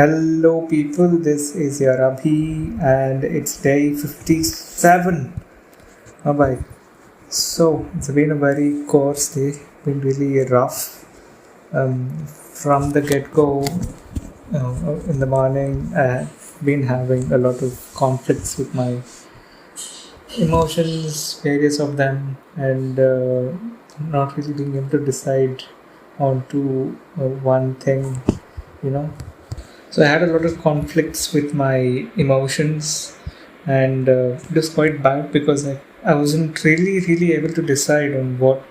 Hello, people. This is your Abhi, and it's day 57. Oh, bye. So, it's been a very coarse day, been really rough. From the get go, in the morning, I've been having a lot of conflicts with my emotions, various of them, and not really being able to decide on to one thing, you know. So I had a lot of conflicts with my emotions, and it was quite bad because I wasn't really able to decide on what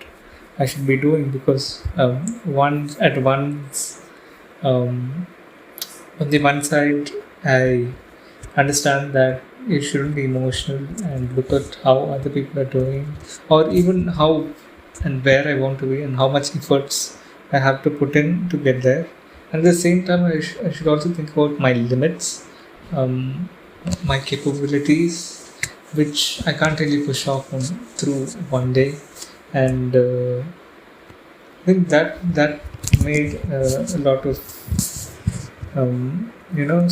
I should be doing because once um, on the one side I understand that you shouldn't be emotional and look at how other people are doing, or even how and where I want to be and how much efforts I have to put in to get there. And at the same time, I should also think about my limits, um, my capabilities, which I can't really push off through one day. And I think that made a lot of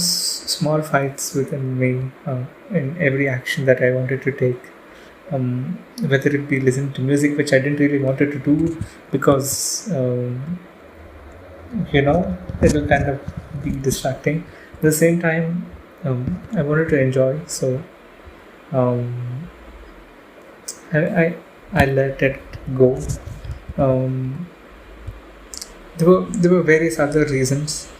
small fights within me in every action that I wanted to take. Whether it be listening to music, which I didn't really wanted to do because it will kind of be distracting. At the same time, I wanted to enjoy, so um, I, I I let it go. Um, there were various other reasons,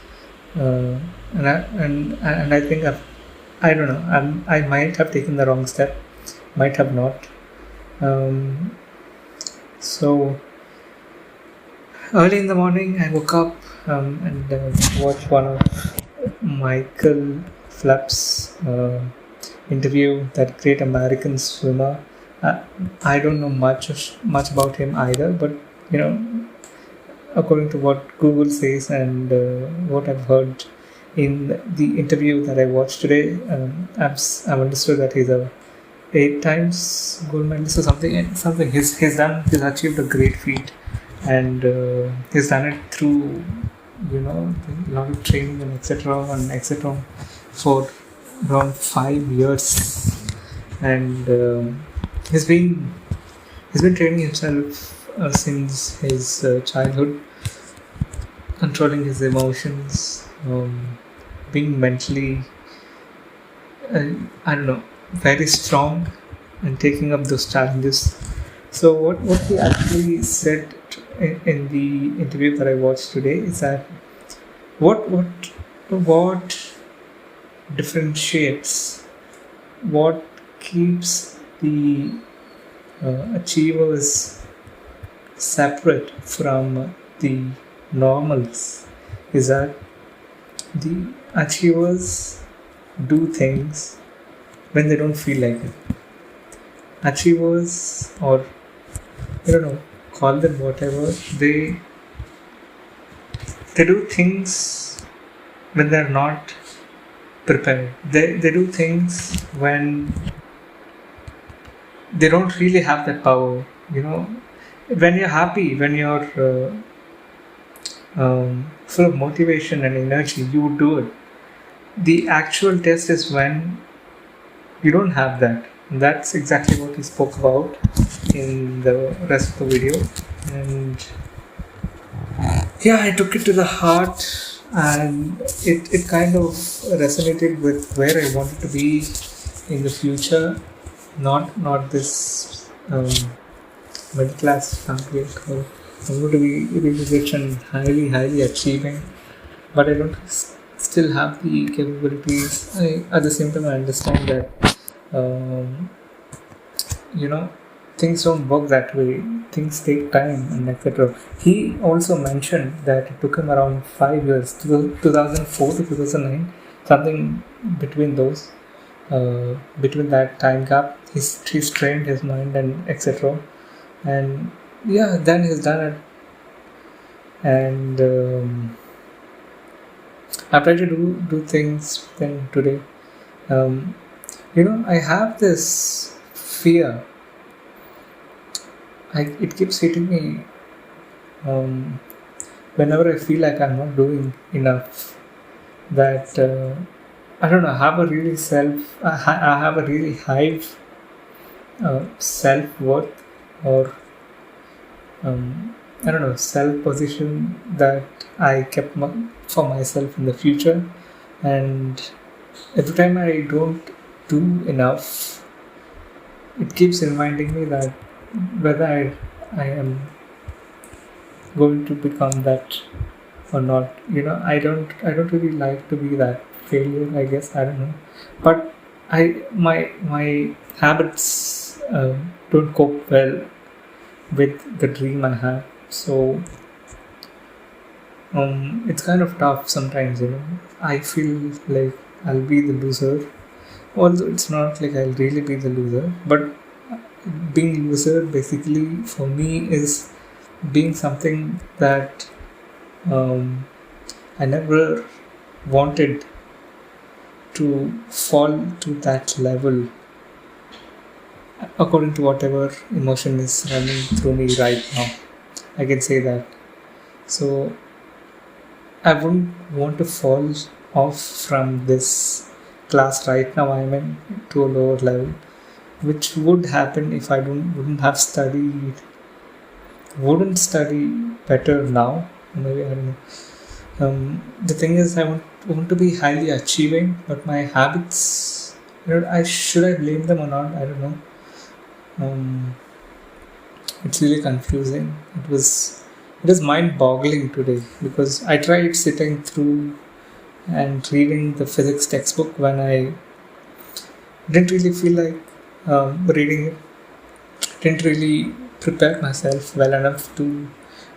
uh, and I think I don't know. I might have taken the wrong step, might have not. Um, so early in the morning, I woke up and watched one of Micheal Phelp's interview, that great American swimmer. Uh, I don't know much about him either, but you know, according to what Google says and what I've heard in the interview that I watched today, I've understood that he's a 8 times gold medalist or something. Something he's achieved a great feat, and he's done it through a lot of training and etc. for around 5 years, and he's been he's been training himself since his childhood, controlling his emotions, being mentally, I don't know, very strong, and taking up those challenges. So what he actually said in the interview that I watched today is that what differentiates, what keeps the achievers separate from the normals is that the achievers do things when they don't feel like it. Achievers, or I don't know, call them whatever, they do things when they're not prepared. They do things when they don't really have that power. When you're happy, when you're full of motivation and energy, you do it. The actual test is when you don't have that. And that's exactly what he spoke about in the rest of the video. And yeah, I took it to the heart, and it kind of resonated with where I wanted to be in the future. Not this middle class family. I'm going to be really rich and highly achieving, but I don't still have the capabilities. At the same time, I understand that um, you know things don't work that way. Things take time and etc. He also mentioned that it took him around 5 years, 2004 to 2009, something between those. Between that time gap, he's trained his mind and etc. And yeah, then he's done it. And I try to do things then today. Um, I have this fear. It keeps hitting me whenever I feel like I'm not doing enough. that I don't know, have a really I have a really high self worth, or I don't know, self position that I kept for myself in the future. And every time I don't do enough, it keeps reminding me that whether I am going to become that or not. I don't really like to be that failure, I guess. I don't know. But my habits don't cope well with the dream I have. So it's kind of tough sometimes. I feel like I'll be the loser. Although it's not like I'll really be the loser, but being loser basically for me is being something that um, I never wanted to fall to that level, according to whatever emotion is running through me right now. I can say that. So I wouldn't want to fall off from this class right now. I'm in to a lower level, which would happen if I don't wouldn't have studied, wouldn't study better now. Maybe I don't know. The thing is, I want to be highly achieving, but my habits, I should I blame them or not? I don't know. Um, it's really confusing. It is mind-boggling today because I tried sitting through and reading the physics textbook when I didn't really feel like reading it. Didn't really prepare myself well enough to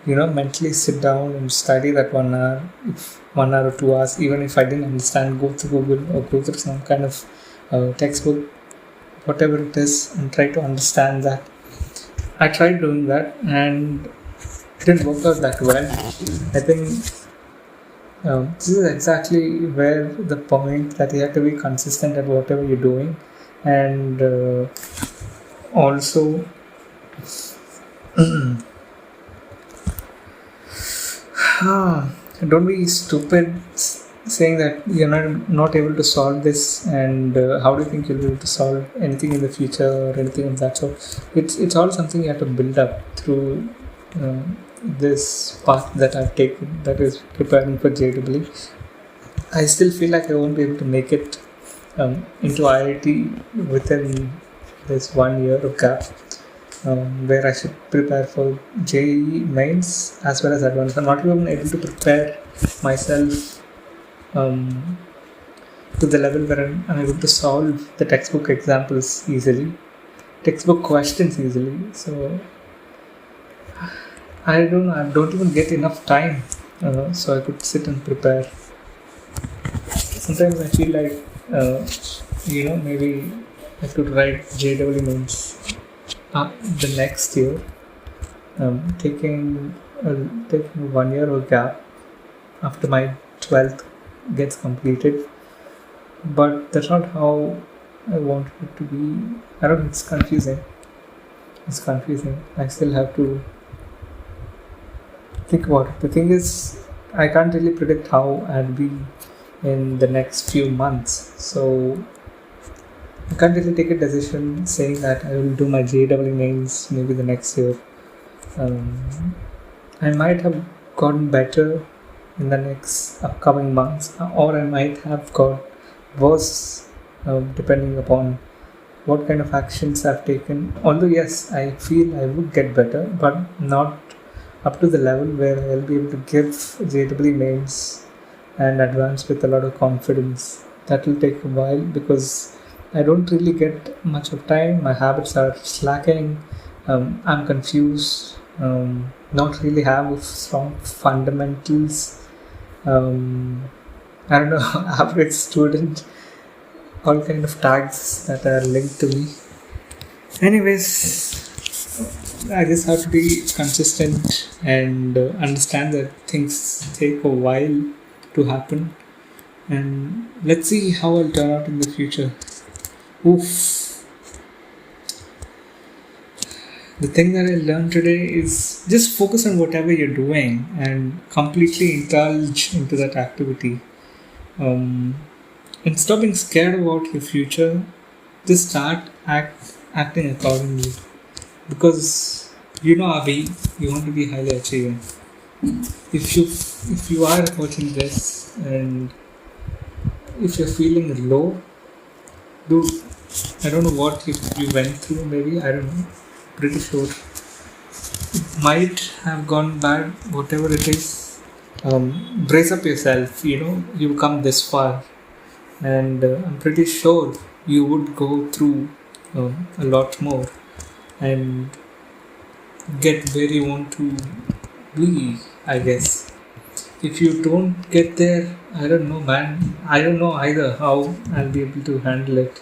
mentally sit down and study that 1 hour, if 1 hour or 2 hours, even if I didn't understand, go to Google or go through some kind of textbook, whatever it is, and try to understand that. I tried doing that and it didn't work out that well. I think this is exactly where the point that you have to be consistent at whatever you're doing, and also don't be stupid saying that you're not able to solve this, and how do you think you'll be able to solve anything in the future or anything of that sort. It's all something you have to build up through uh, this path that I've taken, that is preparing for JEE. I still feel like I won't be able to make it into IIT within this 1 year of gap, where I should prepare for JEE mains as well as advanced. I'm not even able to prepare myself to the level where I'm able to solve the textbook examples easily, textbook questions easily. So I don't even get enough time, so I could sit and prepare. Sometimes I feel like maybe I could write JEE mains the next year, taking 1 year of gap after my 12th gets completed. But that's not how I want it to be. I don't know, it's confusing. I still have to think about it. The thing is, I can't really predict how I'll be in the next few months. So I can't really take a decision saying that I will do my JEE mains maybe the next year. I might have gotten better in the next upcoming months, or I might have got worse, depending upon what kind of actions I've taken. Although yes, I feel I would get better, but not up to the level where I'll be able to give JEE mains and advance with a lot of confidence. That will take a while because I don't really get much of time. My habits are slacking. I'm confused. Not really have strong fundamentals. I don't know, average student, all kind of tags that are linked to me. Anyways, I just have to be consistent and understand that things take a while to happen, and let's see how I'll turn out in the future. Oof. The thing that I learned today is just focus on whatever you're doing and completely indulge into that activity. Um, Instead of being scared about your future, just start acting accordingly. Because you know, Abhi, you want to be highly achieving. If you are watching this and if you're feeling low, dude, I don't know what you went through. Maybe I don't know. Pretty sure might have gone bad. Whatever it is, brace up yourself. You know, you've come this far, and I'm pretty sure you would go through a lot more and get where you want to be, I guess. If you don't get there, I don't know, man. I don't know either how I'll be able to handle it.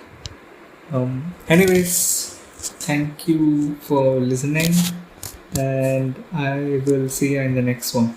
Anyways, thank you for listening, and I will see you in the next one.